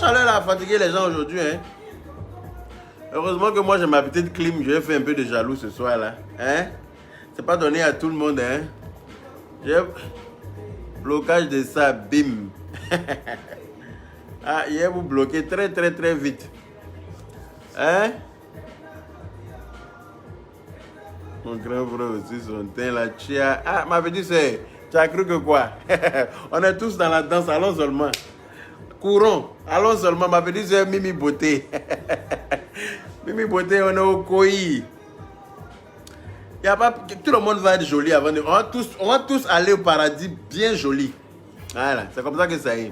chaleur a fatigué les gens aujourd'hui. Hein? Heureusement que moi j'ai ma petite clim, je vais faire un peu de jaloux ce soir là. Hein? C'est pas donné à tout le monde. Hein? J'ai blocage de ça, bim. Ah, hier vous bloquez très vite. Hein? Mon grand frère aussi, son teint là, chia. Ah, ma petite soeur, tu as cru que quoi? On est tous dans la danse, allons seulement. Courons, allons seulement, ma petite soeur Mimi Beauté. Mimi Beauté, on est au Koi. Y a pas, tout le monde va être joli avant de... On va tous aller au paradis bien joli. Voilà, c'est comme ça que ça est.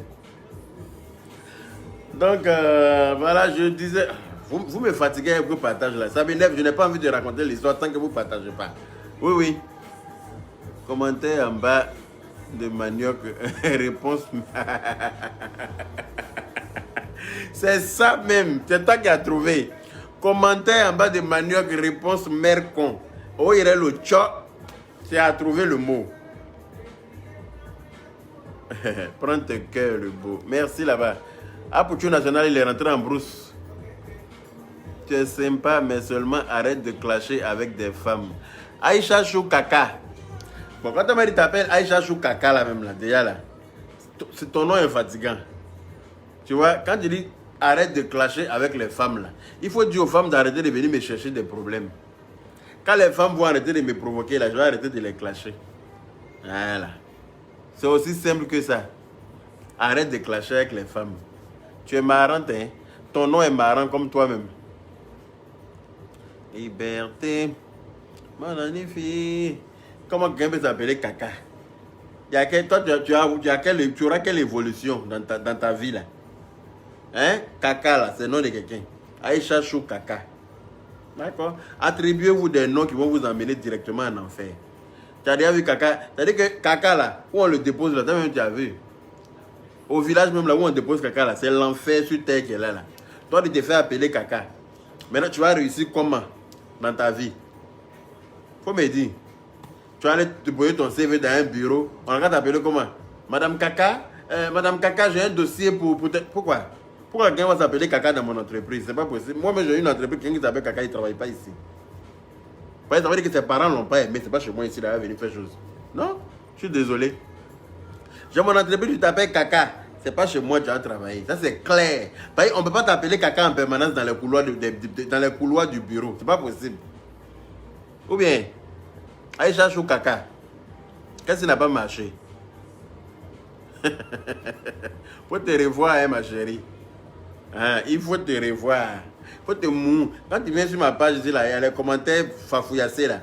Donc, voilà, je disais... Vous me fatiguez avec vos partages là. Ça m'énerve, je n'ai pas envie de raconter l'histoire tant que vous ne partagez pas. Oui, oui. Commentaire en bas de manioc. Réponse. C'est ça même. C'est toi qui as trouvé. Commentaire en bas de manioc. Réponse mère con. Oh, il est le tcho. Tu as trouvé le mot. Prends tes cœurs, le beau. Merci là-bas. Apouchou National, il est rentré en brousse. Tu es sympa, mais seulement arrête de clasher avec des femmes. Aïcha Chou Kaka. Bon, quand on m'a dit t'appelles Aïcha Chou Kaka là même là, déjà là, ton nom est fatigant. Tu vois, quand tu dis arrête de clasher avec les femmes là, il faut dire aux femmes d'arrêter de venir me chercher des problèmes. Quand les femmes vont arrêter de me provoquer là, je vais arrêter de les clasher. Voilà. C'est aussi simple que ça. Arrête de clasher avec les femmes. Tu es marrante, hein? Ton nom est marrant comme toi-même. Liberté, mon magnifique. Comment quelqu'un peut s'appeler Kaka? Toi, tu auras quelle évolution dans ta vie là? Hein? Kaka là, c'est le nom de quelqu'un. Aïcha Chou Kaka. D'accord? Attribuez-vous des noms qui vont vous emmener directement en enfer. Tu as déjà vu Kaka? C'est-à-dire que Kaka là, où on le dépose là, même tu as vu. Au village même là où on dépose Kaka là, c'est l'enfer sur terre qui est là. Toi, tu te fais appeler Kaka. Maintenant, tu vas réussir comment dans ta vie? Faut me dire. Tu vas aller te poser ton CV dans un bureau. On va t'appeler comment? Madame Kaka, Madame Kaka, j'ai un dossier pour... Pourquoi? Pourquoi quelqu'un va s'appeler Kaka dans mon entreprise? C'est pas possible. Moi-même, j'ai une entreprise, quelqu'un qui s'appelle Kaka, il ne travaille pas ici. Ça veut dire que ses parents l'ont pas aimé. C'est pas chez moi ici, là, il va venir faire chose. Non, je suis désolé. J'ai mon entreprise, tu t'appelles Kaka. C'est pas chez moi que tu vas travailler. Ça, c'est clair. On ne peut pas t'appeler Kaka en permanence dans les couloirs du bureau. C'est pas possible. Ou bien, Aïcha Chou Kaka. Qu'est-ce qui n'a pas marché? Faut te revoir, hein, ma chérie. Hein, il faut te revoir. Faut te mou. Quand tu viens sur ma page, il y a les commentaires fafouillassés là.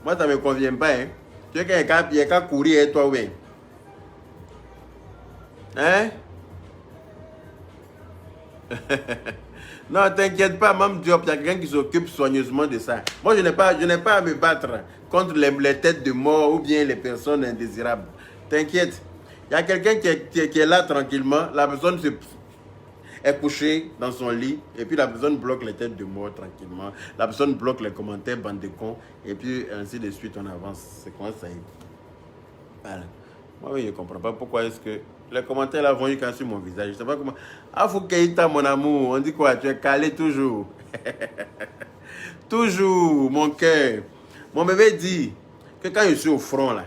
Moi, ça ne me convient pas. Hein. Tu veux qu'il y ait qu'à courir et toi, oui. Hein? Non, t'inquiète pas, Mme Diop, il y a quelqu'un qui s'occupe soigneusement de ça. Moi, je n'ai pas à me battre contre les têtes de mort ou bien les personnes indésirables. T'inquiète. Il y a quelqu'un qui est là tranquillement. La personne est couchée dans son lit. Et puis la personne bloque les têtes de mort tranquillement. La personne bloque les commentaires, bande de cons. Et puis ainsi de suite, on avance. C'est comment ça y est. Voilà. Moi, je ne comprends pas pourquoi est-ce que les commentaires là vont jusqu'à sur mon visage. Je ne sais pas comment. Ah, Foukeïta, mon amour, on dit quoi? Tu es calé toujours. Toujours, mon cœur. Mon bébé dit que quand je suis au front là,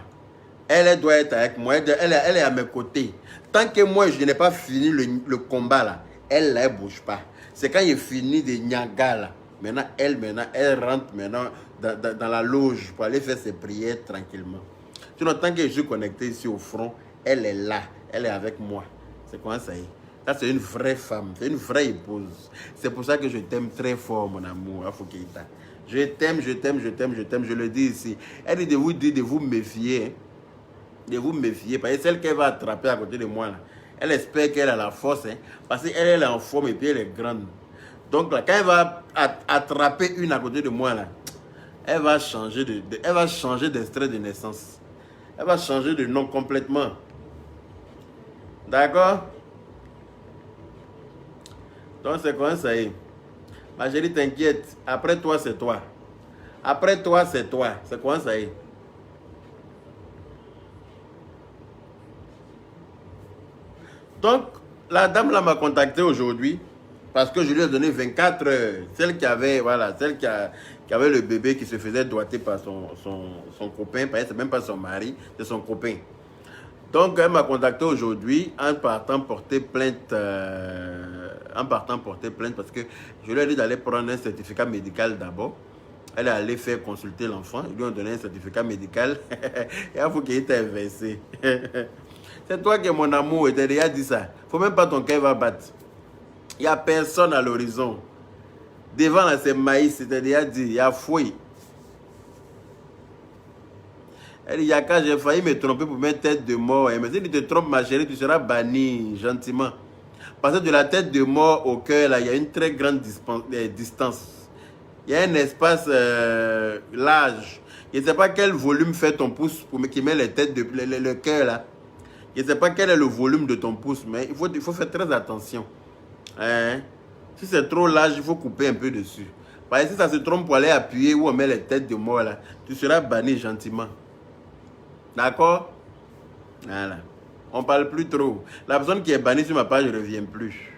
elle doit être avec moi. Elle est à mes côtés. Tant que moi, je n'ai pas fini le combat là, elle ne bouge pas. C'est quand il finit de Nyaga là. Maintenant, elle rentre maintenant dans la loge pour aller faire ses prières tranquillement. Sinon, tant que je suis connecté ici au front, elle est là. Elle est avec moi. C'est comment ça y est? Ça, c'est une vraie femme. C'est une vraie épouse. C'est pour ça que je t'aime très fort, mon amour, Afoukeïta. Je t'aime, je t'aime, je t'aime, je t'aime. Je le dis ici. Elle dit de vous méfier. Hein? De vous méfier. Parce que celle qu'elle va attraper à côté de moi, là, elle espère qu'elle a la force. Hein? Parce qu'elle est en forme et puis elle est grande. Donc, là, quand elle va attraper une à côté de moi, là, elle va changer d'extrait de naissance. Elle va changer de nom complètement. D'accord? Donc c'est comment ça y est? Ma chérie, t'inquiète. Après toi, c'est toi. Après toi, c'est toi. C'est comment ça y est? Donc, la dame là m'a contacté aujourd'hui parce que je lui ai donné 24 heures. Celle qui avait, voilà, qui avait le bébé qui se faisait doigter par son copain, parce que c'est même pas son mari, c'est son copain. Donc elle m'a contacté aujourd'hui en partant porter plainte, parce que je lui ai dit d'aller prendre un certificat médical d'abord. Elle est allée faire consulter l'enfant, ils lui ont donné un certificat médical et il faut qu'il ait inversé. C'est toi qui es mon amour, et t'as déjà dit ça. Faut même pas ton cœur va battre. Il n'y a personne à l'horizon. Devant là, c'est maïs, c'est déjà dit, il y a fouille. Elle dit, Yaka, j'ai failli me tromper pour mettre tête de mort. Elle me dit, si tu te trompes, ma chérie, tu seras banni gentiment. Parce que de la tête de mort au cœur, là, il y a une très grande distance. Il y a un espace large. Je ne sais pas quel volume fait ton pouce pour qui met les têtes de le cœur là. Je ne sais pas quel est le volume de ton pouce, mais il faut faire très attention. Hein? Si c'est trop large, il faut couper un peu dessus. Parce que si ça se trompe pour aller appuyer où on met les têtes de mort là, tu seras banni gentiment. D'accord? Voilà. On ne parle plus trop. La personne qui est bannie sur ma page ne revient plus.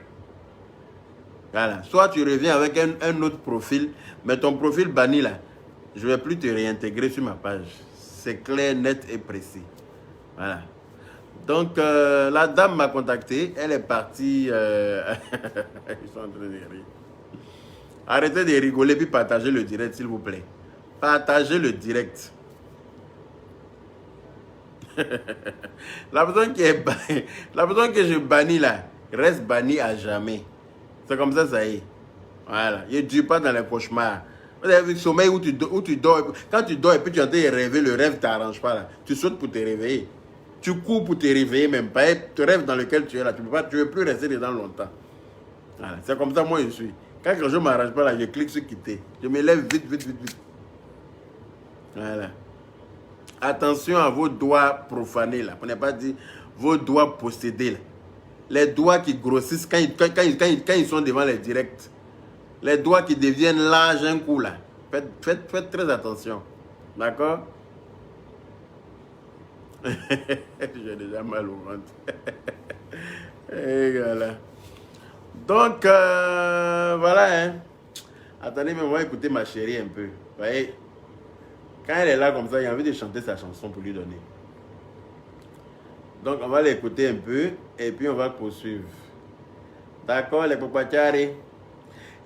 Voilà. Soit tu reviens avec un autre profil, mais ton profil banni là, je ne vais plus te réintégrer sur ma page. C'est clair, net et précis. Voilà. Donc, la dame m'a contacté. Elle est partie. Ils sont en train de rire. Arrêtez de rigoler puis partagez le direct, s'il vous plaît. Partagez le direct. La personne que je bannis là, reste bannie à jamais. C'est comme ça, ça y est. Voilà. Il ne dure pas dans les cauchemars. Vous avez vu le sommeil où tu dors. Quand tu dors et puis tu es en train de rêver, le rêve ne t'arrange pas là. Tu sautes pour te réveiller. Tu cours pour te réveiller même pas. Tu rêves dans lequel tu es là. Tu ne veux plus rester dedans longtemps. Voilà. C'est comme ça, moi, je suis. Quand quelque chose ne m'arrange pas là, je clique sur quitter. Je me lève vite, vite, vite, vite. Voilà. Attention à vos doigts profanés là. On n'a pas dit vos doigts possédés là. Les doigts qui grossissent quand ils sont devant les directs. Les doigts qui deviennent larges un coup là. Faites très attention. D'accord? J'ai déjà mal au ventre. Et voilà. Donc, voilà. Hein. Attendez, mais on va écouter ma chérie un peu. Vous voyez? Quand elle est là comme ça, il a envie de chanter sa chanson pour lui donner. Donc, on va l'écouter un peu et puis on va poursuivre. D'accord, les Kokpachari.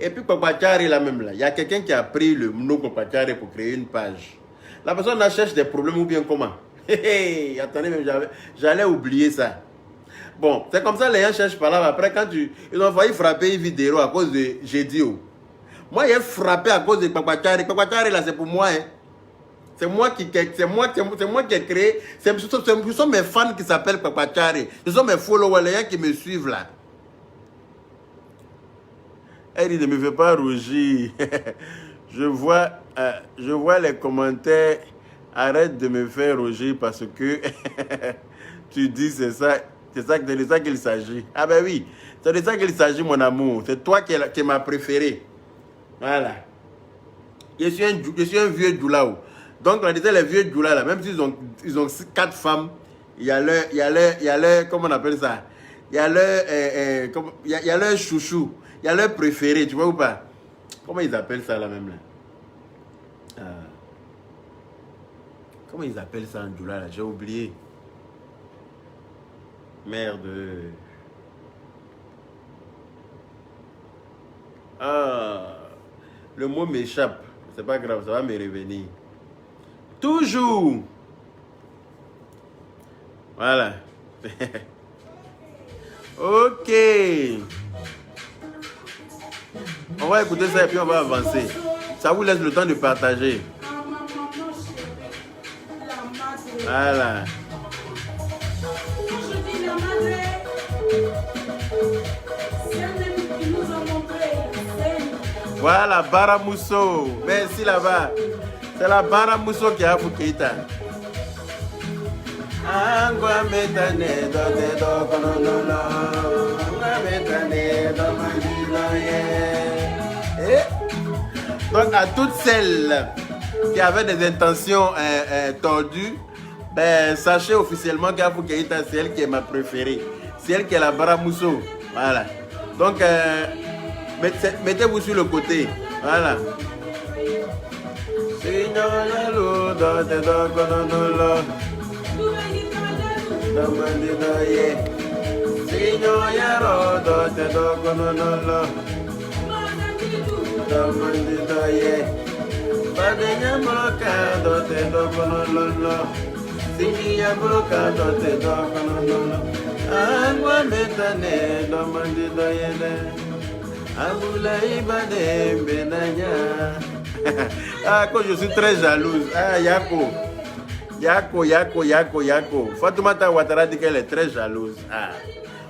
Et puis, Kokpachari, là même, là, il y a quelqu'un qui a pris le nom Kokpachari pour créer une page. La personne là cherche des problèmes ou bien comment? Attendez, mais j'allais oublier ça. Bon, c'est comme ça, les gens cherchent par là. Après, quand ils ont failli frapper une vidéo à cause de Gédio. Moi, j'ai frappé à cause de Kokpachari. Kokpachari, là, c'est pour moi, hein. C'est moi qui ai créé. Ce sont mes fans qui s'appellent Kokpachari. Ce sont mes followers, les gens qui me suivent là. Elle dit, ne me fais pas rougir. je vois les commentaires. Arrête de me faire rougir parce que tu dis c'est de ça qu'il s'agit. Ah ben oui, c'est de ça qu'il s'agit, mon amour. C'est toi qui es ma préférée. Voilà. Je suis un vieux Djoulao. Donc, on disait les vieux Djoula là, même s'ils ont 4 femmes, il y a leur, comment on appelle ça? Il y a leur chouchou, il y a leur préféré, tu vois ou pas? Comment ils appellent ça là même là? Comment ils appellent ça en Djoula là? J'ai oublié. Merde. Le mot m'échappe. C'est pas grave, ça va me revenir. Toujours. Voilà. Ok. On va écouter ça et puis on va avancer. Ça vous laisse le temps de partager. Voilà. Voilà, Baramousso. Merci là-bas. C'est la Baramousso qui a Foukeita. Donc à toutes celles qui avaient des intentions tordues, ben, sachez officiellement qu'Afou Keïta, c'est elle qui est ma préférée. C'est elle qui est la Baramousso. Voilà. Donc, mettez-vous sur le côté. Voilà. Ah, quand je suis très jalouse. Ah, Yako. Fatoumata Ouattara dit qu'elle est très jalouse. Ah,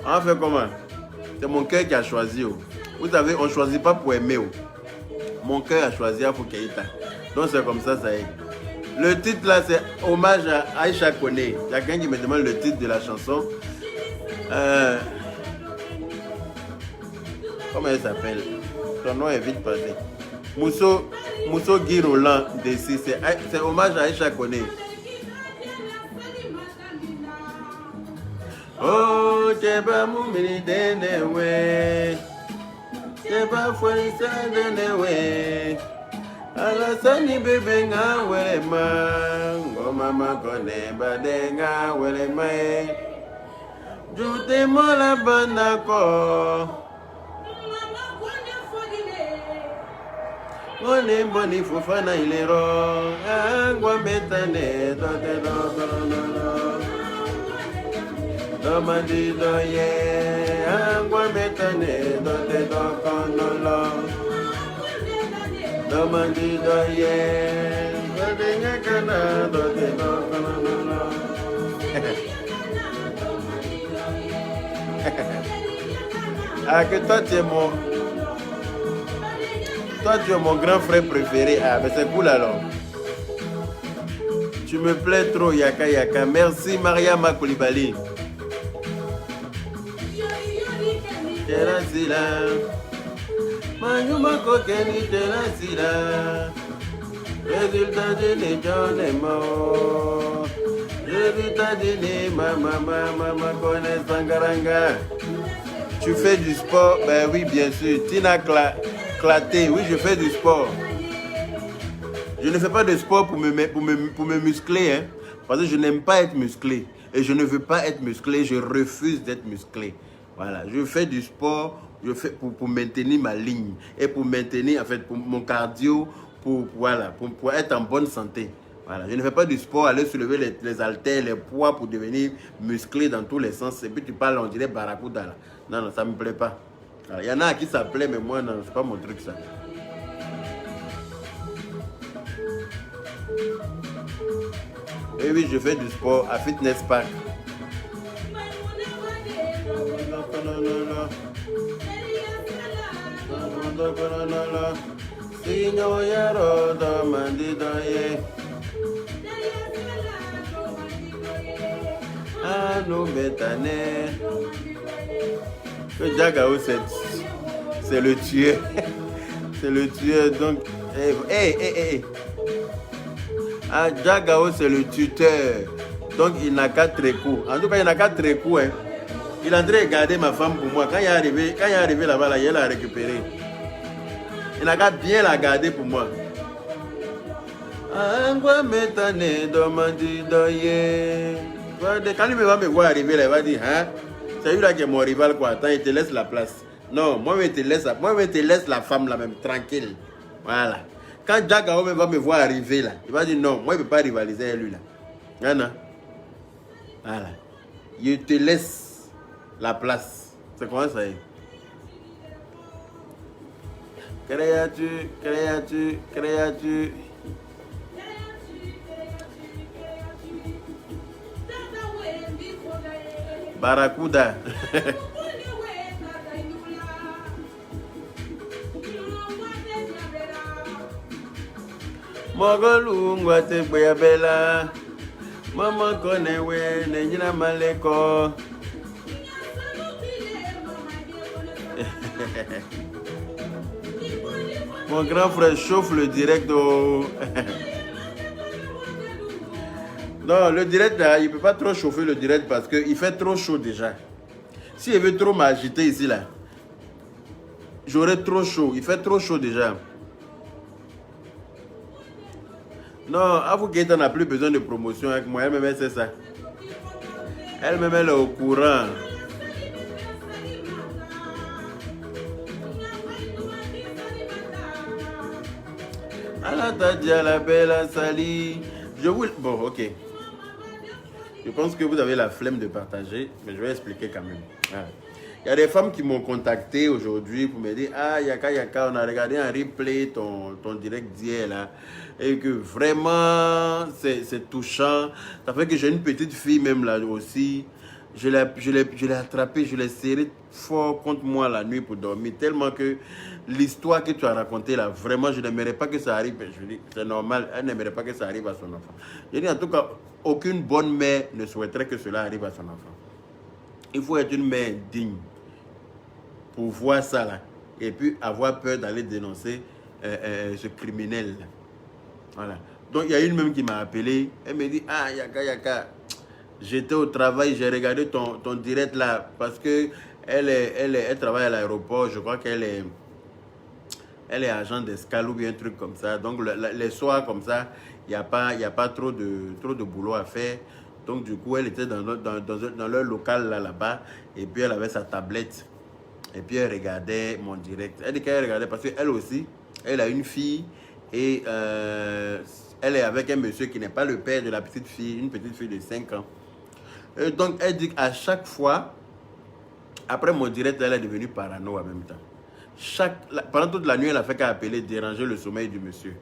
on fait comment? C'est mon cœur qui a choisi. Vous savez, on ne choisit pas pour aimer. Mon cœur a choisi Afro Keïta. Donc c'est comme ça, ça y est. Le titre là, c'est hommage à Aïcha Kone. Il y a quelqu'un qui me demande le titre de la chanson. Comment elle s'appelle? Son nom est vite passé. Mousso Guy Roland d'ici. C'est hommage à Aïcha Kone. Oh, Teba Moumini Denewe. Teba Fouissa Denewe. Alasani bébé nga welema. Ngomama kone badenga welema. Jute mola banako. Ngone boni fufana ilero. Angwa metane dote do. Domandi doye, angwa metane dote do konolo. Domandi doye, badenga kana dote do konolo. Ah, que toi tu es mon grand frère préféré. Ah, mais c'est cool alors. Tu me plais trop, Yaka. Merci, Mariama Koulibaly. Terasila, Mayuma Kokeni Terasila. Résultat de l'étonnement. Résultat de mama connaît Sangaranga. Tu fais du sport? Ben oui, bien sûr. Tina Claté, oui, je fais du sport. Je ne fais pas de sport pour me muscler, hein, parce que je n'aime pas être musclé. Et je ne veux pas être musclé, je refuse d'être musclé. Voilà, je fais du sport, je fais pour maintenir ma ligne. Et pour maintenir, en fait, pour mon cardio, pour être en bonne santé. Voilà, je ne fais pas du sport, aller soulever les haltères, les poids pour devenir musclé dans tous les sens. Et puis tu parles, on dirait Barracuda là. Non, ça ne me plaît pas. Il y en a à qui ça plaît, mais moi, non, c'est pas mon truc ça. Et oui, je fais du sport à Fitness Park. Que Jagao, c'est le tueur. C'est le tueur. Donc, Ah, Jagao, c'est le tuteur. Donc, il n'a qu'à Trécou. En tout cas, il n'a qu'à Trécou. Hein. Il est en train de garder ma femme pour moi. Quand il est arrivé là-bas, là, il l'a récupéré. Il n'a qu'à bien la garder pour moi. Quand lui va me voir arriver là, il va dire, hein, c'est lui là qui est mon rival, quoi. Attends, il te laisse la place. Non, moi, je te laisse la femme là même, tranquille. Voilà. Quand Jagao va me voir arriver là, il va dire non, moi je ne peux pas rivaliser avec lui là. Non. Voilà. Je te laisse la place. C'est comment ça est? Créature. Barracuda. Mogolungwa te bela. Maman konewe nenjina maleko. Mon grand frère chauffe le direct au... Non, le direct là, il ne peut pas trop chauffer le direct parce qu'il fait trop chaud déjà. Si je veux trop m'agiter ici, là, j'aurai trop chaud. Il fait trop chaud déjà. Non, Avou Keita n'a plus besoin de promotion avec moi. Elle-même, c'est ça. Elle-même, elle est au courant. Alatadia la belle Sali. Je vous... Bon, ok. Je pense que vous avez la flemme de partager, mais je vais expliquer quand même. Ah. Il y a des femmes qui m'ont contacté aujourd'hui pour me dire « Ah, Yaka, on a regardé un replay, ton direct d'hier là, et que vraiment, c'est touchant. Ça fait que j'ai une petite fille même là aussi. Je l'ai attrapée, je l'ai serrée fort contre moi la nuit pour dormir. Tellement que l'histoire que tu as racontée là, vraiment, je n'aimerais pas que ça arrive. » Je dis, c'est normal, elle n'aimerait pas que ça arrive à son enfant. Je dis, en tout cas, aucune bonne mère ne souhaiterait que cela arrive à son enfant. Il faut être une mère digne pour voir ça là. Et puis avoir peur d'aller dénoncer ce criminel là. Voilà. Donc il y a une même qui m'a appelé. Elle me dit, ah Yaka, j'étais au travail, j'ai regardé ton direct là. Parce que elle travaille à l'aéroport. Je crois qu'elle est agent d'escale ou bien un truc comme ça. Donc les soirs comme ça, il n'y a pas trop de boulot à faire. Donc du coup, elle était dans leur local là-bas. Et puis elle avait sa tablette. Et puis elle regardait mon direct. Elle dit qu'elle regardait parce qu'elle aussi, elle a une fille. Et elle est avec un monsieur qui n'est pas le père de la petite fille. Une petite fille de 5 ans. Et donc elle dit qu'à chaque fois, après mon direct, elle est devenue parano en même temps. Pendant toute la nuit, elle a fait qu'à appeler, déranger le sommeil du monsieur.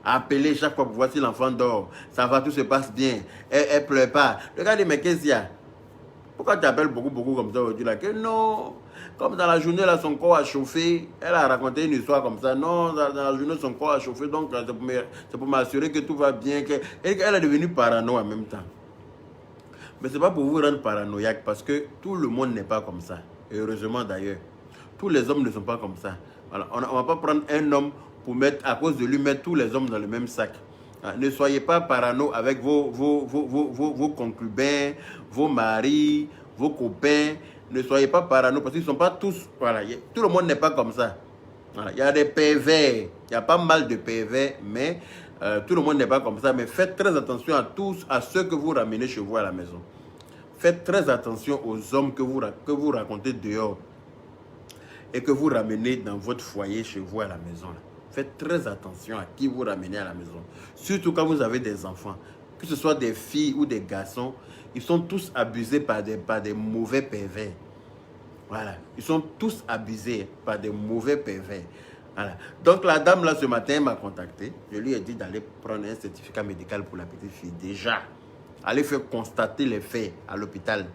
Appeler chaque fois pour voir si l'enfant dort. Ça va, tout se passe bien. Elle ne pleure pas. Regardez, mais qu'est-ce qu'il y a? Pourquoi tu appelles beaucoup comme ça aujourd'hui là? Que non, comme dans la journée, là, son corps a chauffé. Elle a raconté une histoire comme ça. Non, dans la journée, son corps a chauffé. Donc, c'est pour m'assurer que tout va bien. Et qu'elle est devenue parano en même temps. Mais ce n'est pas pour vous rendre paranoïaque parce que tout le monde n'est pas comme ça. Et heureusement d'ailleurs. Tous les hommes ne sont pas comme ça. Voilà. On ne va pas prendre un homme pour mettre, à cause de lui, mettre tous les hommes dans le même sac. Ne soyez pas parano avec vos concubins, vos maris, vos copains. Ne soyez pas parano parce qu'ils ne sont pas tous... Voilà, tout le monde n'est pas comme ça. Voilà, il y a des pervers, il y a pas mal de pervers, mais tout le monde n'est pas comme ça. Mais faites très attention à ceux que vous ramenez chez vous à la maison. Faites très attention aux hommes que vous racontez dehors et que vous ramenez dans votre foyer chez vous à la maison. Faites très attention à qui vous ramenez à la maison. Surtout quand vous avez des enfants. Que ce soit des filles ou des garçons, ils sont tous abusés par des mauvais pervers. Voilà. Ils sont tous abusés par des mauvais pervers. Voilà. Donc la dame là ce matin m'a contacté. Je lui ai dit d'aller prendre un certificat médical pour la petite fille. Déjà. Aller faire constater les faits à l'hôpital.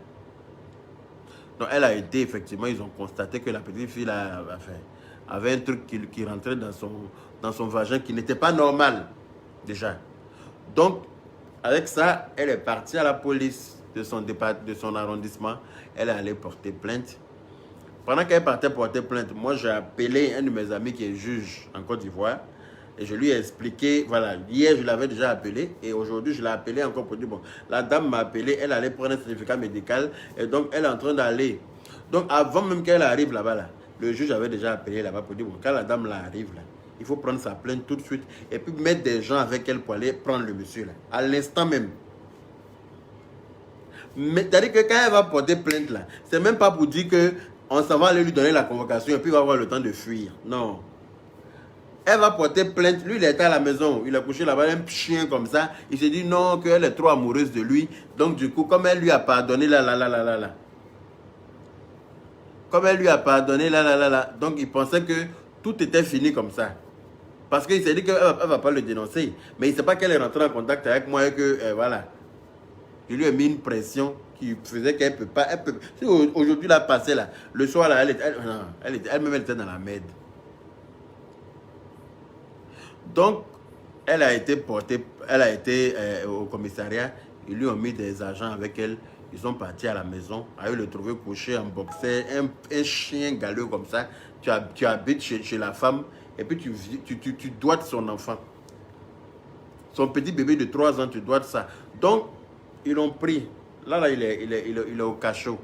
Donc elle a été, effectivement, ils ont constaté que la petite fille là, avait un truc qui rentrait dans son vagin qui n'était pas normal, déjà. Donc, avec ça, elle est partie à la police de son arrondissement. Elle est allée porter plainte. Pendant qu'elle partait porter plainte, moi, j'ai appelé un de mes amis qui est juge en Côte d'Ivoire. Et je lui ai expliqué, voilà, hier, je l'avais déjà appelé. Et aujourd'hui, je l'ai appelé encore pour dire, bon, la dame m'a appelé, elle allait prendre un certificat médical. Et donc, elle est en train d'aller. Donc, avant même qu'elle arrive là-bas, là, le juge avait déjà appelé là-bas pour dire, bon, quand la dame là arrive, là, il faut prendre sa plainte tout de suite. Et puis mettre des gens avec elle pour aller prendre le monsieur, là, à l'instant même. Mais c'est-à-dire que quand elle va porter plainte, là, c'est même pas pour dire qu'on s'en va aller lui donner la convocation et puis il va avoir le temps de fuir. Non. Elle va porter plainte. Lui, il était à la maison. Il a couché là-bas, un chien comme ça. Il s'est dit non, qu'elle est trop amoureuse de lui. Donc, du coup, comme elle lui a pardonné, comme elle lui a pardonné, donc il pensait que tout était fini comme ça. Parce qu'il s'est dit qu'elle ne va pas le dénoncer. Mais il ne sait pas qu'elle est rentrée en contact avec moi et que, voilà. Je lui ai mis une pression qui faisait qu'elle ne peut pas. Si aujourd'hui, là, passé, là, le soir, là, elle-même, elle était dans la merde. Donc, elle a été portée, elle a été au commissariat. Ils lui ont mis des agents avec elle. Ils sont partis à la maison. Ils le trouvé couché en boxer, un chien galeux comme ça. Tu habites chez la femme et puis tu dois son enfant. Son petit bébé de 3 ans, tu dois ça. Donc, ils l'ont pris. Là, il est au cachot.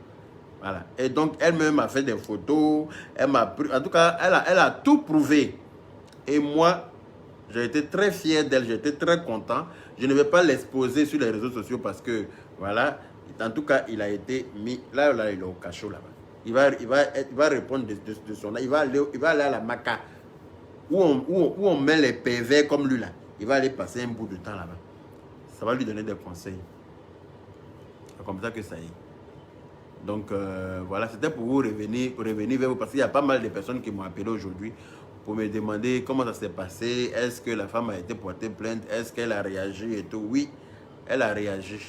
Voilà. Et donc, elle-même m'a fait des photos. Elle m'a pris... En tout cas, elle a tout prouvé. Et moi, j'ai été très fier d'elle. J'étais très content. Je ne vais pas l'exposer sur les réseaux sociaux parce que, voilà. En tout cas, il a été mis... Là, il est au cachot, là-bas. Il va répondre de son... Il va aller à la Maca. Où on met les PV comme lui, là. Il va aller passer un bout de temps là-bas. Ça va lui donner des conseils. C'est comme ça que ça y est. Donc voilà, c'était pour vous revenir vers vous parce qu'il y a pas mal de personnes qui m'ont appelé aujourd'hui pour me demander comment ça s'est passé. Est-ce que la femme a été portée plainte? Est-ce qu'elle a réagi et tout? Oui, elle a réagi.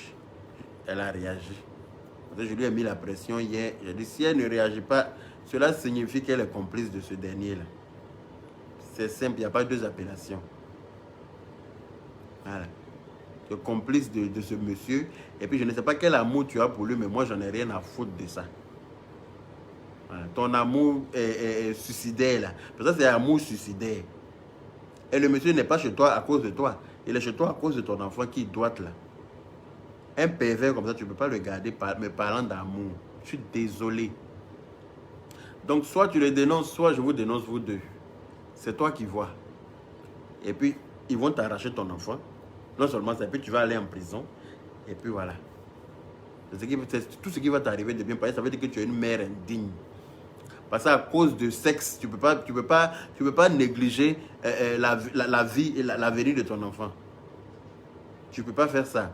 Elle a réagi. Je lui ai mis la pression hier. J'ai dit, si elle ne réagit pas, cela signifie qu'elle est complice de ce dernier-là. C'est simple, il n'y a pas deux appellations. Voilà. Tu es complice de ce monsieur. Et puis je ne sais pas quel amour tu as pour lui, mais moi, j'en ai rien à foutre de ça. Voilà. Ton amour est suicidaire, là. Parce que c'est un amour suicidaire. Et le monsieur n'est pas chez toi à cause de toi. Il est chez toi à cause de ton enfant qui doit là. Un pervers comme ça, tu ne peux pas le garder me parlant d'amour. Je suis désolé. Donc, soit tu le dénonces, soit je vous dénonce vous deux. C'est toi qui vois. Et puis, ils vont t'arracher ton enfant. Non seulement ça, et puis tu vas aller en prison. Et puis voilà. Tout ce qui va t'arriver de bien passer, ça veut dire que tu es une mère indigne. Parce qu'à cause de sexe, tu peux pas négliger la vie et l'avenir de ton enfant. Tu ne peux pas faire ça.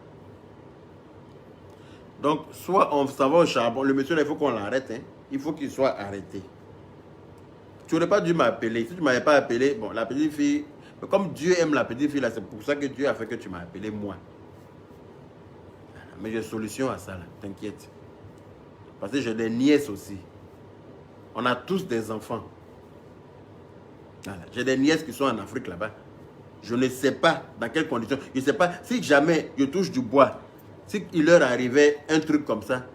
Donc, soit on s'en va au charbon. Le monsieur, là, il faut qu'on l'arrête. Hein. Il faut qu'il soit arrêté. Tu n'aurais pas dû m'appeler. Si tu ne m'avais pas appelé, bon, la petite fille... Mais comme Dieu aime la petite fille, là, c'est pour ça que Dieu a fait que tu m'as appelé, moi. Mais j'ai solution à ça, là. T'inquiète. Parce que j'ai des nièces aussi. On a tous des enfants. Voilà. J'ai des nièces qui sont en Afrique, là-bas. Je ne sais pas dans quelles conditions. Je ne sais pas si jamais je touche du bois. Si il leur arrivait un truc comme ça,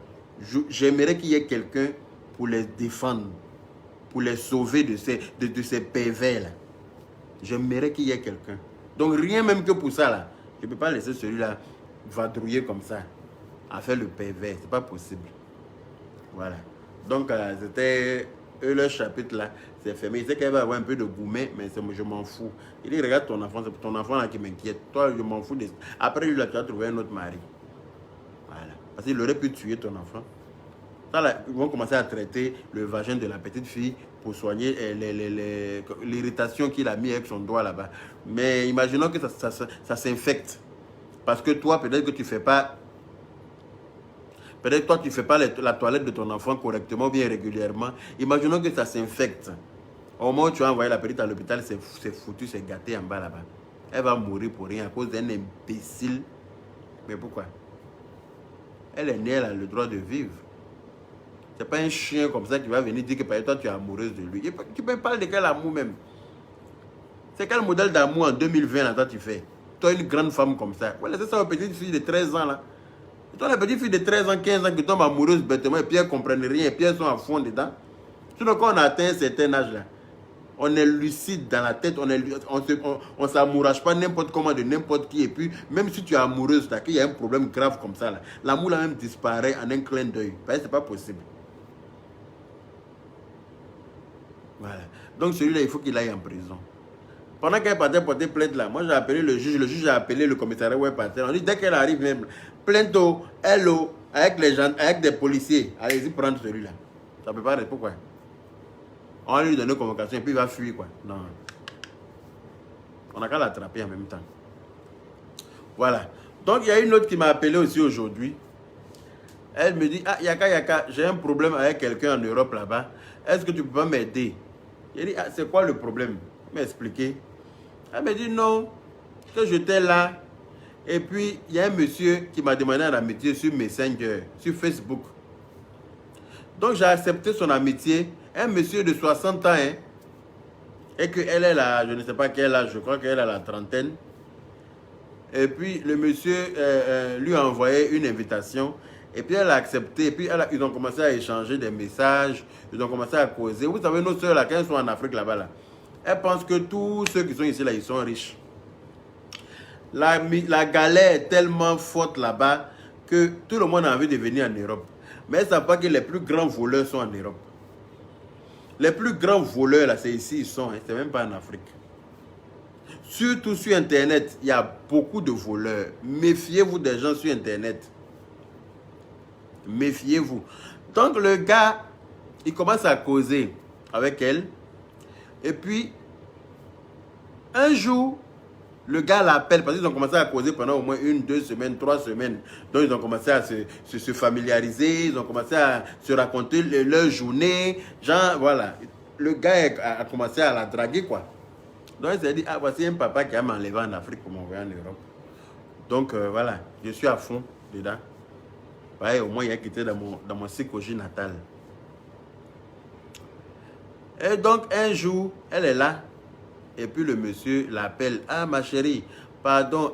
j'aimerais qu'il y ait quelqu'un pour les défendre. Pour les sauver de ces pervers-là. J'aimerais qu'il y ait quelqu'un. Donc rien même que pour ça, là. Je ne peux pas laisser celui-là vadrouiller comme ça. À faire le pervers. C'est pas possible. Voilà. Donc c'était... le chapitre là, c'est fermé. Il sait qu'elle va avoir un peu de gourmet, mais je m'en fous. Il dit, regarde ton enfant, c'est ton enfant là qui m'inquiète. Toi, je m'en fous. Après lui, là, tu as trouvé un autre mari. Voilà. Parce qu'il aurait pu tuer ton enfant. Ça, là, ils vont commencer à traiter le vagin de la petite fille pour soigner l'irritation qu'il a mis avec son doigt là-bas. Mais imaginons que ça s'infecte. Parce que toi, peut-être que tu ne fais pas... Peut-être toi, tu ne fais pas la toilette de ton enfant correctement ou bien régulièrement. Imaginons que ça s'infecte. Au moment où tu as envoyé la petite à l'hôpital, c'est foutu, c'est gâté en bas là-bas. Elle va mourir pour rien à cause d'un imbécile. Mais pourquoi? Elle est née, elle a le droit de vivre. C'est pas un chien comme ça qui va venir dire que par exemple, toi, tu es amoureuse de lui. Tu peux parler de quel amour même? C'est quel modèle d'amour en 2020 là, toi, tu fais? Toi, une grande femme comme ça. Ouais, c'est ça, une petite fille de 13 ans là. Toi, les petites filles de 13 ans, 15 ans qui tombent amoureuses bêtement et puis elles ne comprennent rien et puis elles sont à fond dedans. Sinon, quand on a atteint un certain âge là, on est lucide dans la tête, on ne s'amourage pas n'importe comment de n'importe qui. Et puis, même si tu es amoureuse, qu'il y a un problème grave comme ça, l'amour là même disparaît en un clin d'œil. Ce n'est pas possible. Voilà. Donc celui-là, il faut qu'il aille en prison. Pendant qu'elle partait porter plainte là, moi j'ai appelé le juge a appelé le commissariat où elle partait. On dit dès qu'elle arrive même, plainte hello, avec les gens, avec des policiers, allez-y prendre celui-là. Ça ne peut pas rester, pourquoi? On va lui donner une convocation et puis il va fuir quoi. Non. On n'a qu'à l'attraper en même temps. Voilà. Donc il y a une autre qui m'a appelé aussi aujourd'hui. Elle me dit, ah Yaka, j'ai un problème avec quelqu'un en Europe là-bas. Est-ce que tu peux pas m'aider? J'ai dit, ah, c'est quoi le problème? Elle m'a expliqué. Elle me dit non, que j'étais là. Et puis, il y a un monsieur qui m'a demandé un amitié sur Messenger, sur Facebook. Donc, j'ai accepté son amitié. Un monsieur de 60 ans, hein, et qu'elle est là, je ne sais pas quel âge, je crois qu'elle a la trentaine. Et puis, le monsieur lui a envoyé une invitation. Et puis, elle a accepté. Et puis, ils ont commencé à échanger des messages. Ils ont commencé à causer. Vous savez, nos soeurs, là, quand elles sont en Afrique, là-bas, là, elles pensent que tous ceux qui sont ici, là, ils sont riches. La galère est tellement forte là-bas que tout le monde a envie de venir en Europe. Mais elles ne savent pas que les plus grands voleurs sont en Europe. Les plus grands voleurs, là, c'est ici, ils sont. Hein, c'est même pas en Afrique. Surtout sur Internet, il y a beaucoup de voleurs. Méfiez-vous des gens sur Internet. Méfiez-vous. Donc, le gars, il commence à causer avec elle. Et puis, un jour, le gars l'appelle parce qu'ils ont commencé à causer pendant au moins 1, 2 semaines, 3 semaines. Donc, ils ont commencé à se familiariser. Ils ont commencé à se raconter leur journée. Genre, voilà. Le gars a commencé à la draguer, quoi. Donc, il s'est dit, ah, voici un papa qui a m'enlevé en Afrique pour m'envoyer en Europe. Donc, voilà. Je suis à fond dedans. Ouais, au moins, il a quitté dans mon psychologie natale. Et donc, un jour, elle est là. Et puis, le monsieur l'appelle. Ah, ma chérie, pardon,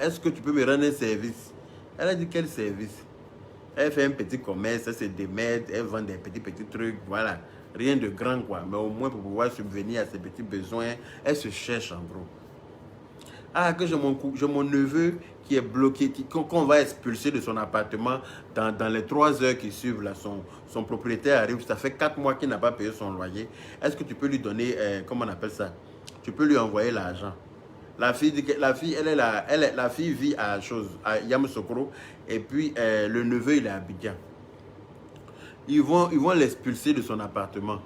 est-ce que tu peux me rendre un service? Elle a dit, quel service? Elle fait un petit commerce, elle se démerde, elle vend des petits trucs, voilà. Rien de grand, quoi. Mais au moins, pour pouvoir subvenir à ses petits besoins, elle se cherche, en gros. Ah, que j'ai mon neveu qui est bloqué, qu'on va expulser de son appartement dans les 3 heures qui suivent. Là, son propriétaire arrive, ça fait 4 mois qu'il n'a pas payé son loyer. Est-ce que tu peux lui donner, comment on appelle ça? Tu peux lui envoyer l'argent. La fille vit à Yamoussoukro et puis le neveu il est à Abidjan. Ils vont l'expulser de son appartement.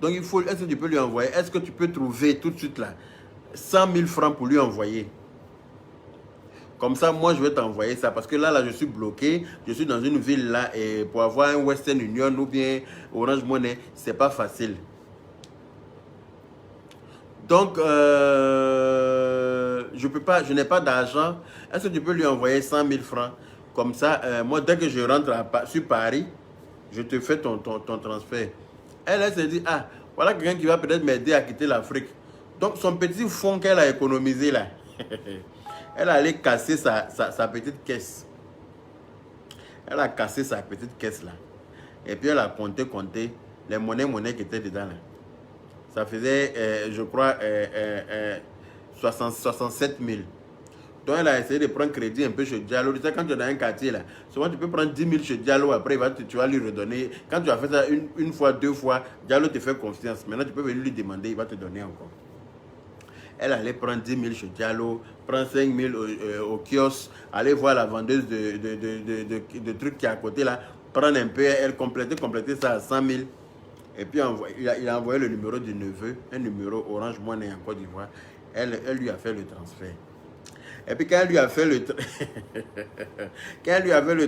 Donc est-ce que tu peux lui envoyer, est-ce que tu peux trouver tout de suite là 100 000 francs pour lui envoyer? Comme ça, moi, je vais t'envoyer ça. Parce que là, je suis bloqué. Je suis dans une ville là. Et pour avoir un Western Union ou bien Orange Money, c'est pas facile. Donc, je n'ai pas d'argent. Est-ce que tu peux lui envoyer 100 000 francs? Comme ça, moi, dès que je rentre sur Paris, je te fais ton transfert. Elle s'est dit, ah, voilà quelqu'un qui va peut-être m'aider à quitter l'Afrique. Donc, son petit fonds qu'elle a économisé là, elle allait casser sa petite caisse. Elle a cassé sa petite caisse là. Et puis, elle a compté les monnaies qui étaient dedans là. Ça faisait, je crois, 67 000. Donc, elle a essayé de prendre crédit un peu chez Diallo. Tu sais, quand tu es dans un quartier, là, souvent, tu peux prendre 10 000 chez Diallo. Après, tu vas lui redonner. Quand tu as fait ça une fois, 2 fois, Diallo te fait confiance. Maintenant, tu peux venir lui demander, il va te donner encore. Elle allait prendre 10 000 chez Diallo, prendre 5 000 au kiosque, aller voir la vendeuse de trucs qui est à côté, là, prendre un peu, elle compléter ça à 100 000. Et puis, il a envoyé le numéro du neveu, un numéro Orange Money en Côte d'Ivoire. Elle lui a fait le transfert. Et puis, quand elle lui a fait le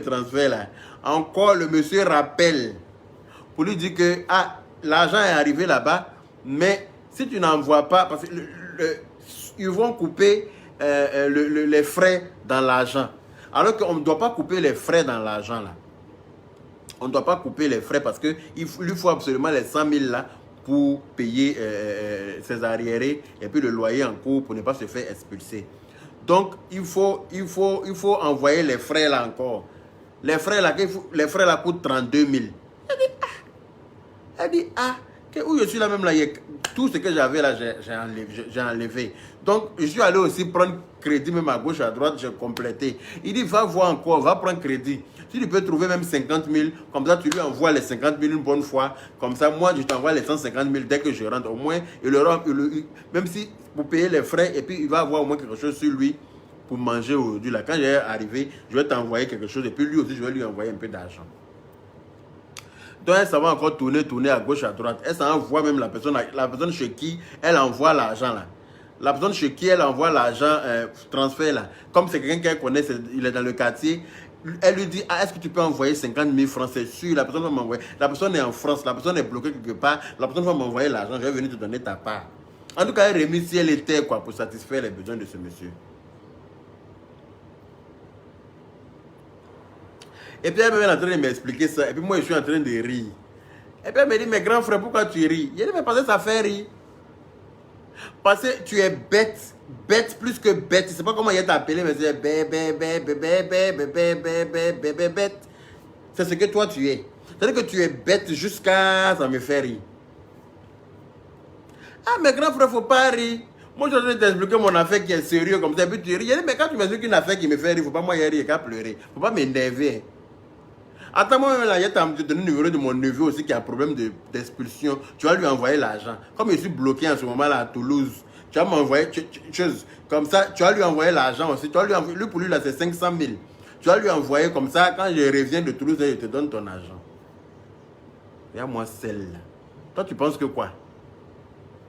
transfert, là, encore le monsieur rappelle pour lui dire que l'argent est arrivé là-bas, mais si tu n'envoies pas, parce que ils vont couper les frais dans l'argent. Alors qu'on ne doit pas couper les frais dans l'argent, là. On ne doit pas couper les frais parce qu'il lui faut absolument les 100 000 là pour payer ses arriérés et puis le loyer en cours pour ne pas se faire expulser. Donc, il faut envoyer les frais là encore. Les frais là coûtent 32 000. Elle dit, où je suis là même là, tout ce que j'avais là, j'ai enlevé. Donc, je suis allé aussi prendre crédit même à gauche, à droite, j'ai complété. Il dit, va voir encore, va prendre crédit. Si tu peux trouver même 50 000, comme ça, tu lui envoies les 50 000 une bonne fois. Comme ça, moi, je t'envoie les 150 000 dès que je rentre. Au moins, même si pour payer les frais, et puis il va avoir au moins quelque chose sur lui pour manger aujourd'hui. Là, quand j'ai arrivé, je vais t'envoyer quelque chose. Et puis lui aussi, je vais lui envoyer un peu d'argent. Donc, elle s'en va encore tourner à gauche, à droite. Elle s'en envoie même la personne chez qui elle envoie l'argent là. La personne chez qui elle envoie l'argent transfert là. Comme c'est quelqu'un qu'elle connaît, il est dans le quartier. Elle lui dit, est-ce que tu peux envoyer 50 000 francs? C'est sûr, la personne va m'envoyer. La personne est en France, la personne est bloquée quelque part. La personne va m'envoyer l'argent, je vais venir te donner ta part. En tout cas, elle remet si elle était quoi, pour satisfaire les besoins de ce monsieur. Et puis elle est en train de m'expliquer ça. Et puis moi, je suis en train de rire. Et puis elle me dit, mais grand frère, pourquoi tu ris? Je dis, mais parce que ça fait rire. Parce que tu es bête. Bête plus que bête. Je ne sais pas comment il t'a appelé, mais c'est bête. C'est ce que toi tu es. C'est-à-dire que tu es bête jusqu'à ça me fait rire. Ah, mais grand frère, il ne faut pas rire. Moi, je suis en train de t'expliquer mon affaire qui est sérieux comme ça. Et puis tu ris. Je dis, mais quand tu m'expliques une affaire qui me fait rire, il ne faut pas moi y rire et qu'à pleurer. Il ne faut pas m'énerver. Attends, moi-même, là, il y a donné le numéro de mon neveu aussi qui a un problème d'expulsion. Tu vas lui envoyer l'argent. Comme je suis bloqué en ce moment là à Toulouse, tu vas m'envoyer chose comme ça. Tu vas lui envoyer l'argent aussi. Tu vas lui envoyer, lui pour lui, là, c'est 500 000. Tu vas lui envoyer comme ça. Quand je reviens de Toulouse, je te donne ton argent. Il y a moi celle-là. Toi, tu penses que quoi?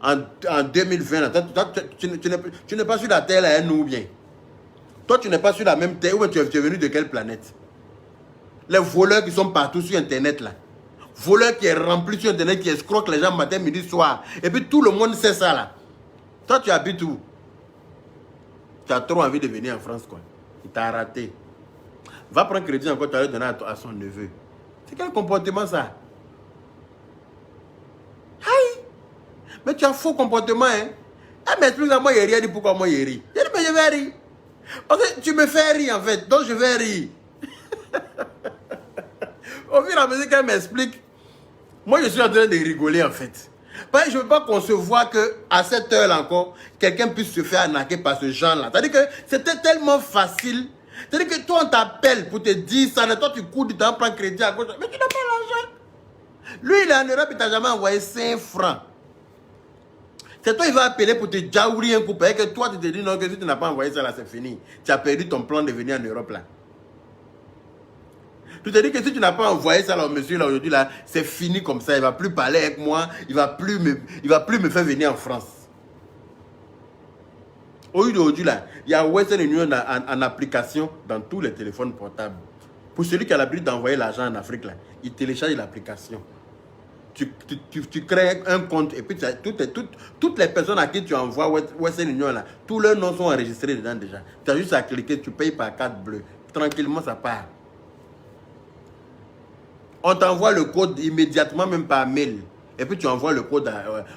En 2020, là, tu n'es pas sur la terre, là, nous ou bien? Toi, tu n'es pas sur la même terre. Ou tu es venu de quelle planète? Les voleurs qui sont partout sur Internet, là. Voleurs qui est rempli sur Internet, qui escroquent les gens matin, midi, soir. Et puis tout le monde sait ça, là. Toi, tu habites où? Tu as trop envie de venir en France, quoi. Il t'a raté. Va prendre crédit encore, tu vas le donner à son neveu. C'est quel comportement, ça? Aïe! Mais tu as faux comportement, hein? Ah, mais explique-moi, moi, il rit. Pourquoi moi, il rit? Je dis, mais je vais rire. Parce que tu me fais rire, en fait. Donc, je vais rire. Au fur et à mesure qu'elle m'explique, moi, je suis en train de rigoler, en fait. Parce que je ne veux pas concevoir qu'à cette heure-là encore, quelqu'un puisse se faire arnaquer par ce genre-là. C'est-à-dire que c'était tellement facile. C'est-à-dire que toi, on t'appelle pour te dire ça. Toi, tu cours, tu t'en prends crédit à gauche. Mais tu n'as pas l'argent. Lui, il est en Europe, il t'a jamais envoyé 5 francs. C'est toi, il va appeler pour te jaourir un coup. Parce que toi, tu te dis non, que si tu n'as pas envoyé ça, là, c'est fini. Tu as perdu ton plan de venir en Europe, là. Tu te dis que si tu n'as pas envoyé ça là, au monsieur là aujourd'hui là, c'est fini comme ça, il ne va plus parler avec moi, il ne va plus me faire venir en France. Aujourd'hui là, il y a Western Union en application dans tous les téléphones portables. Pour celui qui a l'habitude d'envoyer l'argent en Afrique là, il télécharge l'application. Tu crées un compte et puis toutes les personnes à qui tu envoies Western Union là, tous leurs noms sont enregistrés dedans déjà. Tu as juste à cliquer, tu payes par carte bleue. Tranquillement ça part. On t'envoie le code immédiatement, même par mail. Et puis tu envoies le code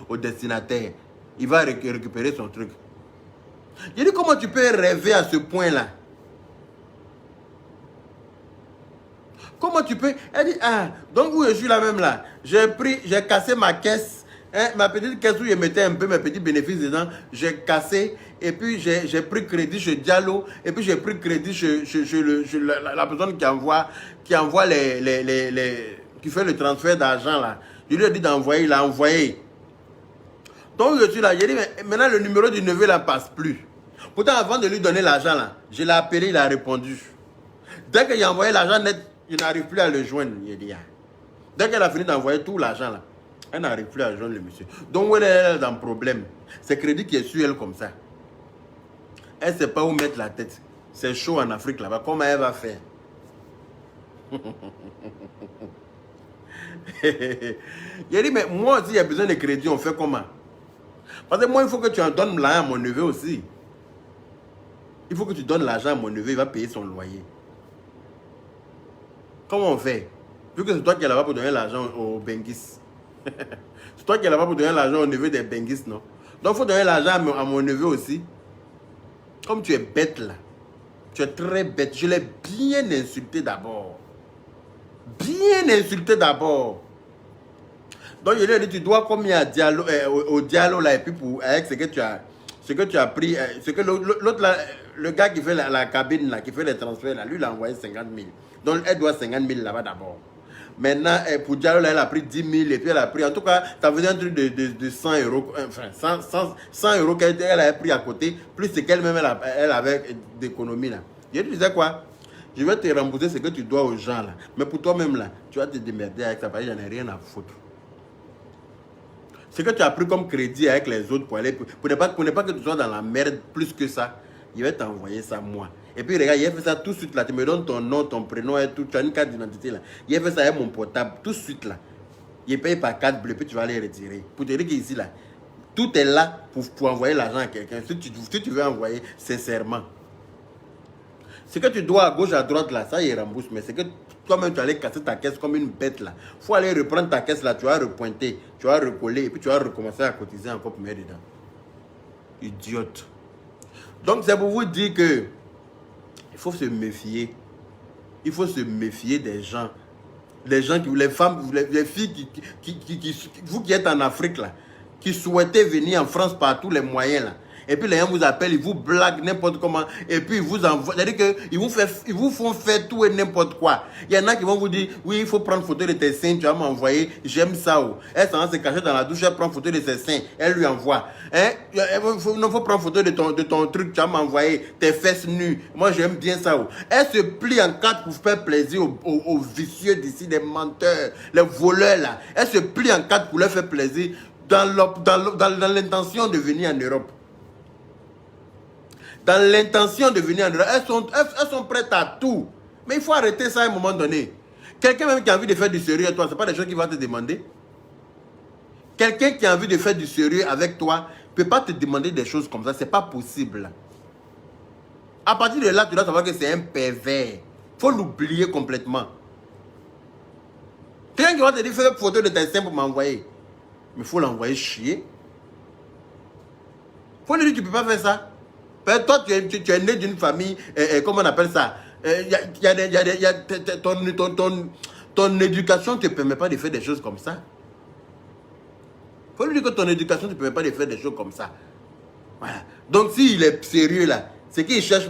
au destinataire. Il va récupérer son truc. Je dis, comment tu peux rêver à ce point-là? Comment tu peux... Elle dit, ah, donc où je suis là même là? J'ai cassé ma caisse. Hein, ma petite caisse où je mettais un peu mes petits bénéfices dedans. J'ai cassé. Et puis j'ai pris crédit chez Diallo. Et puis j'ai pris crédit chez la personne qui envoie qui fait le transfert d'argent là. Je lui ai dit d'envoyer, il a envoyé. Donc je suis là, j'ai dit, mais maintenant le numéro du neveu là passe plus. Pourtant avant de lui donner l'argent là, je l'ai appelé, il a répondu. Dès qu'il a envoyé l'argent net, je n'arrive plus à le joindre. Il dit, ah. Dès qu'elle a fini d'envoyer tout l'argent là, elle n'arrive plus à joindre le monsieur. Donc elle est dans le problème. C'est crédit qui est sur elle comme ça. Elle ne sait pas où mettre la tête. C'est chaud en Afrique là-bas. Comment elle va faire? Il a dit, mais moi aussi, il y a besoin de crédit. On fait comment? Parce que moi, il faut que tu en donnes l'argent à mon neveu aussi. Il faut que tu donnes l'argent à mon neveu. Il va payer son loyer. Comment on fait? Vu que c'est toi qui es là-bas pour donner l'argent aux Benguis. C'est toi qui es là-bas pour donner l'argent au neveu des Benguis, non? Donc, il faut donner l'argent à mon neveu aussi. Comme tu es bête là. Tu es très bête. Je l'ai bien insulté d'abord. Bien insulté d'abord. Donc, je lui ai dit, tu dois combien à Diallo, au Diallo là, et puis avec ce que tu as pris, ce que l'autre là, le gars qui fait la cabine là, qui fait les transferts là, lui, il a envoyé 50 000. Donc, elle doit 50 000 là-bas d'abord. Maintenant, pour Diallo là, elle a pris 10 000 et puis elle a pris, en tout cas, ça faisait un truc de 100 euros, enfin, 100 euros qu'elle a pris à côté, plus ce qu'elle-même elle avait d'économie là. Je lui disais quoi? Je vais te rembourser ce que tu dois aux gens là. Mais pour toi-même là, tu vas te démerder avec ça parce que j'en ai rien à foutre. Ce que tu as pris comme crédit avec les autres pour ne pas que tu sois dans la merde plus que ça, il va t'envoyer ça moi. Et puis regarde, il a fait ça tout de suite là. Tu me donnes ton nom, ton prénom et tout. Tu as une carte d'identité là. Il a fait ça avec mon portable tout de suite là. Il paye par carte bleue, puis tu vas les retirer. Pour te dire qu'ici là, tout est là pour envoyer l'argent à quelqu'un. Si tu veux envoyer sincèrement. Ce que tu dois à gauche, à droite là, ça il rembourse. Mais c'est que toi-même tu allais casser ta caisse comme une bête là. Il faut aller reprendre ta caisse là, tu vas repointer, tu vas recoller et puis tu vas recommencer à cotiser encore pour mettre dedans. Idiote. Donc c'est pour vous dire que il faut se méfier. Il faut se méfier des gens. Les gens, les femmes, les filles vous qui êtes en Afrique là, qui souhaitaient venir en France par tous les moyens là. Et puis les gens vous appellent, ils vous blaguent n'importe comment. Et puis ils vous envoient. C'est-à-dire qu'ils vous font faire tout et n'importe quoi. Il y en a qui vont vous dire, oui, il faut prendre photo de tes seins, tu vas m'envoyer, j'aime ça. Oh. Elle s'en va se cacher dans la douche, elle prend photo de ses seins, elle lui envoie. Hein? Il faut prendre photo de ton truc, tu vas m'envoyer tes fesses nues. Moi, j'aime bien ça. Oh. Elle se plie en quatre pour faire plaisir aux vicieux d'ici, les menteurs, les voleurs là. Elle se plie en quatre pour leur faire plaisir dans l'intention de venir en Europe. Dans l'intention de venir en Europe. Elles sont prêtes à tout. Mais il faut arrêter ça à un moment donné. Quelqu'un même qui a envie de faire du sérieux avec toi, ce n'est pas des choses qu'il va te demander. Quelqu'un qui a envie de faire du sérieux avec toi ne peut pas te demander des choses comme ça. Ce n'est pas possible. À partir de là, tu dois savoir que c'est un pervers. Il faut l'oublier complètement. Quelqu'un qui va te dire, fais une photo de tes seins pour m'envoyer. Mais il faut l'envoyer chier. Il faut lui dire, tu ne peux pas faire ça. Toi, tu es né d'une famille, comment on appelle ça? Ton éducation ne te permet pas de faire des choses comme ça. Il faut lui dire que ton éducation ne te permet pas de faire des choses comme ça. Voilà. Donc, s'il est sérieux là, c'est qu'il cherche.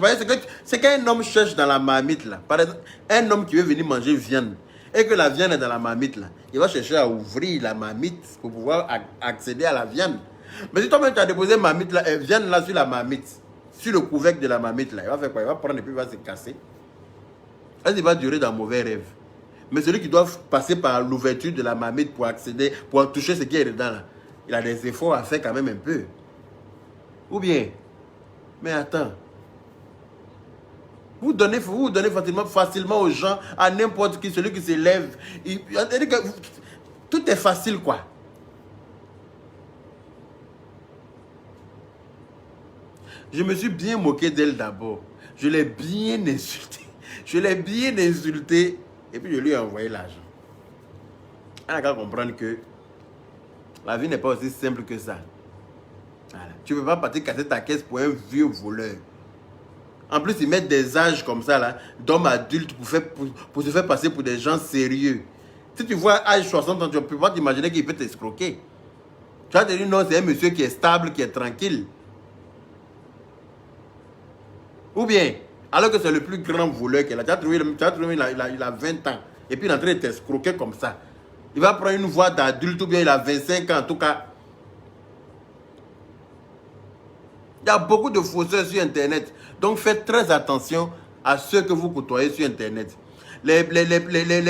C'est qu'un homme cherche dans la marmite là. Par exemple, un homme qui veut venir manger viande et que la viande est dans la marmite là, il va chercher à ouvrir la marmite pour pouvoir accéder à la viande. Mais si toi-même tu as déposé marmite là, viande là sur la marmite, sur le couvercle de la marmite là, il va faire quoi? Il va prendre et puis il va se casser. Il va durer dans mauvais rêve. Mais celui qui doit passer par l'ouverture de la marmite pour accéder, pour toucher ce qui est dedans là, il a des efforts à faire quand même un peu. Ou bien, mais attends, vous donnez facilement aux gens, à n'importe qui, celui qui se lève. Tout est facile, quoi. Je me suis bien moqué d'elle d'abord. Je l'ai bien insulté. Et puis je lui ai envoyé l'argent. Elle a qu'à comprendre que la vie n'est pas aussi simple que ça. Voilà. Tu ne peux pas partir casser ta caisse pour un vieux voleur. En plus, ils mettent des âges comme ça, là, d'hommes adultes pour se faire passer pour des gens sérieux. Si tu vois âge 60 ans, tu ne peux pas t'imaginer qu'il peut t'escroquer. Tu vas te dire, non, c'est un monsieur qui est stable, qui est tranquille. Ou bien, alors que c'est le plus grand voleur qu'elle a. Tu as trouvé, il a 20 ans. Et puis il est en train de t'escroquer comme ça. Il va prendre une voix d'adulte ou bien il a 25 ans en tout cas. Il y a beaucoup de faussaires sur Internet. Donc faites très attention à ceux que vous côtoyez sur Internet. Les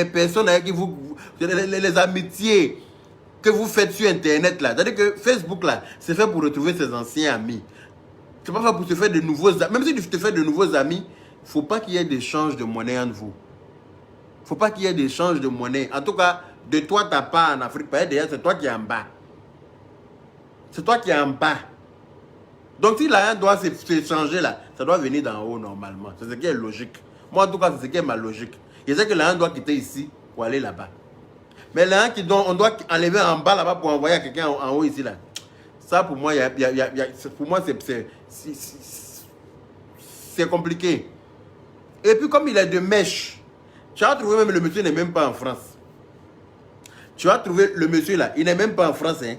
personnes avec qui les amitiés que vous faites sur Internet là. C'est-à-dire que Facebook là, c'est fait pour retrouver ses anciens amis. C'est pas fait pour se faire de nouveaux amis. Même si tu te fais de nouveaux amis, il ne faut pas qu'il y ait d'échange de monnaie entre vous. Il ne faut pas qu'il y ait d'échange de monnaie. En tout cas, de toi, ta part en Afrique, c'est toi qui es en bas. C'est toi qui es en bas. Donc si l'argent doit s'échanger là, ça doit venir d'en haut normalement. C'est ce qui est logique. Moi en tout cas, c'est ce qui est ma logique. Je sais que l'argent doit quitter ici pour aller là-bas. Mais l'argent on doit enlever en bas là-bas pour envoyer à quelqu'un en haut ici là. Ça pour moi, pour moi c'est compliqué. Et puis comme il est de mèche, tu as trouvé même le monsieur n'est même pas en France. Tu as trouvé le monsieur là, il n'est même pas en France. Hein.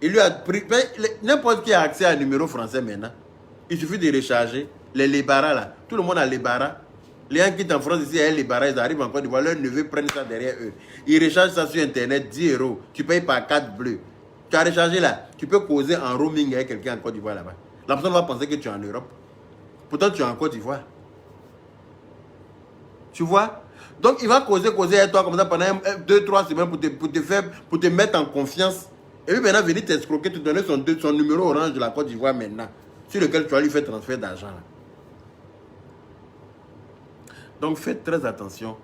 Il lui a pris, n'importe qui a accès à un numéro français maintenant. Il suffit de recharger. Les Libara là, tout le monde a Libara. Les gens qui sont en France ici, les Libara, ils arrivent en Côte d'Ivoire, leurs neveux prennent ça derrière eux. Ils rechargent ça sur Internet, 10 €. Tu payes par carte bleue. Tu as rechargé là, tu peux causer en roaming avec quelqu'un en Côte d'Ivoire là-bas. La personne va penser que tu es en Europe. Pourtant, tu es en Côte d'Ivoire. Tu vois? Donc, il va causer avec toi comme ça pendant 2-3 semaines pour te mettre en confiance. Et puis maintenant, venir t'escroquer, te donner son numéro orange de la Côte d'Ivoire maintenant, sur lequel tu vas lui faire transfert d'argent. Donc faites très attention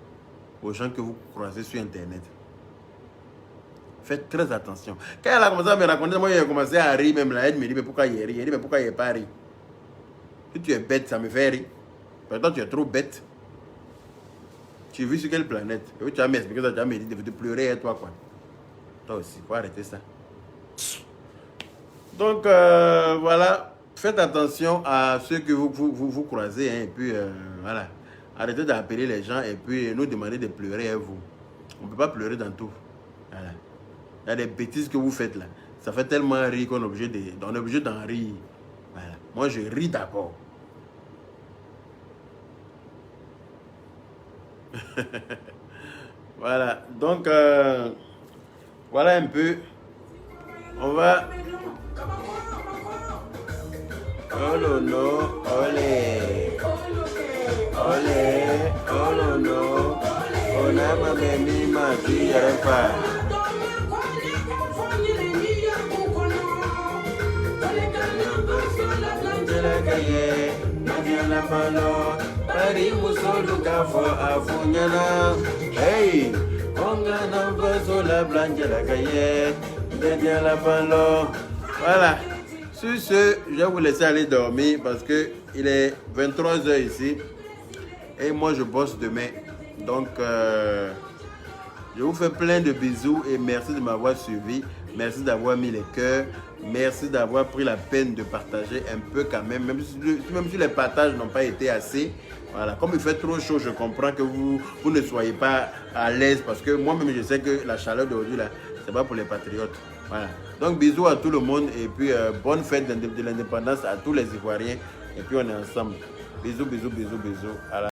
aux gens que vous croisez sur Internet. Faites très attention. Quand elle a commencé à me raconter, moi j'ai commencé à rire même là. Elle me dit, mais pourquoi il rit? Elle dit, mais pourquoi il n'est pas ri? Si tu es bête, ça me fait rire. Mais toi, tu es trop bête. Tu vis sur quelle planète? Et puis, tu vas m'expliquer ça, tu vas me dire de pleurer et toi quoi. Toi aussi, il faut arrêter ça. Donc, voilà. Faites attention à ceux que vous croisez. Hein, et puis, voilà. Arrêtez d'appeler les gens et puis nous demander de pleurer à vous. On ne peut pas pleurer dans tout. Voilà. Il y a des bêtises que vous faites là. Ça fait tellement rire qu'on est obligé d'en rire. Ouais. Moi, je ris d'abord. Voilà, donc voilà un peu. On va. Oh non, non, olé. Olé, oh non, non. On a ma mamie, ma fille, elle pas. Hey, voilà. Sur ce, je vais vous laisser aller dormir parce que il est 23 h ici et moi je bosse demain. Donc, je vous fais plein de bisous et merci de m'avoir suivi. Merci d'avoir mis les cœurs. Merci d'avoir pris la peine de partager un peu quand même. Même si les partages n'ont pas été assez. Voilà. Comme il fait trop chaud, je comprends que vous ne soyez pas à l'aise. Parce que moi-même, je sais que la chaleur d'aujourd'hui, là, c'est pas pour les patriotes. Voilà. Donc, bisous à tout le monde. Et puis, bonne fête de l'indépendance à tous les Ivoiriens. Et puis, on est ensemble. Bisous, bisous, bisous, bisous.